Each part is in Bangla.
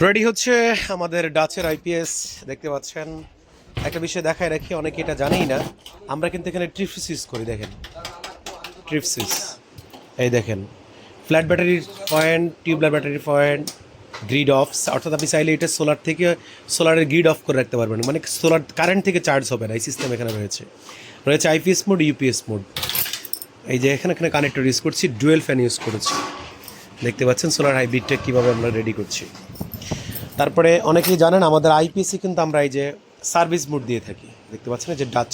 রেডি হচ্ছে আমাদের ডাচের আইপিএস। দেখতে পাচ্ছেন, একটা বিষয় দেখায় রাখি, অনেকে এটা জানেই না, আমরা কিন্তু এখানে ট্রিপ সুইচ করি। দেখেন ট্রিপ সুইচ, এই দেখেন ফ্ল্যাট ব্যাটারির পয়েন্ট, টিউবলার ব্যাটারির পয়েন্ট, গ্রিড অফ, অর্থাৎ আপনি চাইলে এটা সোলার থেকে সোলারের গ্রিড অফ করে রাখতে পারবেন, মানে সোলার কারেন্ট থেকে চার্জ হবে না। এই সিস্টেম এখানে রয়েছে আইপিএস মোড, ইউপিএস মোড। এই যে এখানে কানেক্টর ইউজ করছি, ডুয়েল ফ্যান ইউজ করেছি। দেখতে পাচ্ছেন সোলার হাইব্রিডটা কীভাবে আমরা রেডি করছি। তারপরে অনেকেই জানেন আমাদের আইপিএসি কিন্তু আমরা এই যে সার্ভিস মোড দিয়ে থাকি। দেখতে পাচ্ছেন এই যে ডাচ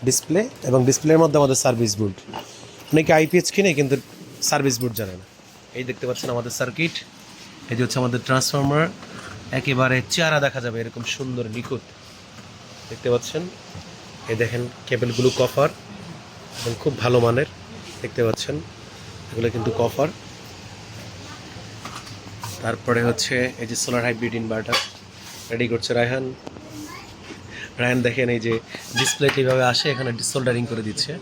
ডিসপ্লে, এবং ডিসপ্লের মধ্যে আমাদের সার্ভিস মোড। অনেকে আইপিএস কিনে কিন্তু সার্ভিস মোড জানে না। এই দেখতে পাচ্ছেন আমাদের সার্কিট, এই যে হচ্ছে আমাদের ট্রান্সফরমার, একেবারে চেহারা দেখা যাবে এরকম সুন্দর নিখুঁত। দেখতে পাচ্ছেন, এই দেখেন কেবলগুলো কপার এবং খুব ভালো মানের। দেখতে পাচ্ছেন এগুলো কিন্তু কপার। তারপরে হচ্ছে এই যে সোলার হাইব্রিড ইনভার্টার রেডি করছে রায়হান। দেখেন এই যে ডিসপ্লে কীভাবে আসে, এখানে সোল্ডারিং করে দিচ্ছে,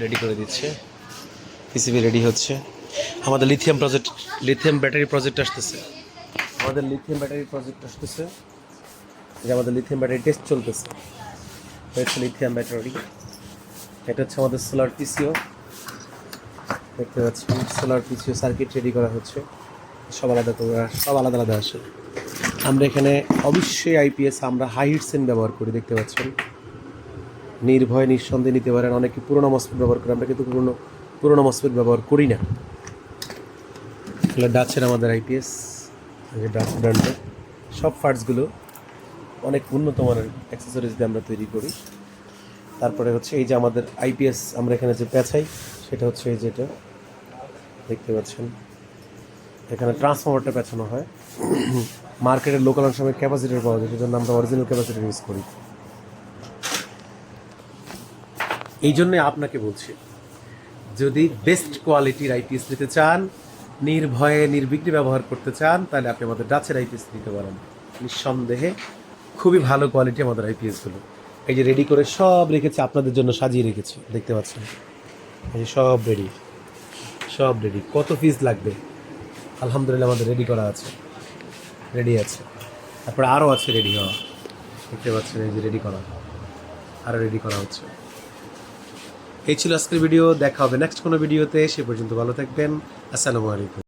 রেডি করে দিচ্ছে। পিসিবি রেডি হচ্ছে। আমাদের লিথিয়াম ব্যাটারি প্রজেক্ট আসতেছে। যে আমাদের লিথিয়াম ব্যাটারি টেস্ট চলতেছে। হচ্ছে লিথিয়াম ব্যাটারি। এটা হচ্ছে আমাদের সোলার পিসিও। দেখতে পাচ্ছেন সোলার পিসিও সার্কিট রেডি করা হচ্ছে। সব আলাদা আলাদা আসে। আমরা এখানে অবশ্যই আইপিএস আমরা হাই হিটসেন ব্যবহার করি। দেখতে পাচ্ছেন নির্ভয় নিঃসন্দেহে নিতে পারেন। অনেকে পুরোনো মসফেট ব্যবহার করে, আমরা কিন্তু পুরোনো মসফেট ব্যবহার করি না। ডাচের আমাদের আইপিএস, ডাচ ব্র্যান্ডের সব পার্টসগুলো অনেক উন্নত মানের অ্যাক্সেসরিজ দিয়ে আমরা তৈরি করি। তারপরে হচ্ছে এই যে আমাদের আইপিএস আমরা এখানে যে পেঁচাই, সেটা হচ্ছে এই যেটা দেখতে পাচ্ছেন, এখানে ট্রান্সফরমারটা পেঁচানো হয়। মার্কেটের লোকাল অনেক সময় ক্যাপাসিটার পাওয়া যায়, সেজন্য আমরা অরিজিনাল ক্যাপাসিটার ইউজ করি। এই জন্যে আপনাকে বলছি, যদি বেস্ট কোয়ালিটির আইপিএস নিতে চান, নির্ভয়ে নির্বিঘ্নে ব্যবহার করতে চান, তাহলে আপনি আমাদের ডাচের আইপিএস নিতে পারেন। নিঃসন্দেহে খুবই ভালো কোয়ালিটি আমাদের আইপিএসগুলো। এই যে রেডি করে সব রেখেছি, আপনাদের জন্য সাজিয়ে রেখেছি। দেখতে পাচ্ছেন এই যে সব রেডি। কত পিস লাগবে আলহামদুলিল্লাহ আমাদের রেডি করা আছে, রেডি আছে। তারপরে আরও আছে রেডি হওয়া। দেখতে পাচ্ছেন এই যে আরও রেডি করা হচ্ছে। এই ছিল আজকের ভিডিও। দেখা হবে নেক্সট কোনো ভিডিওতে। সে পর্যন্ত ভালো থাকবেন। আসসালামু আলাইকুম।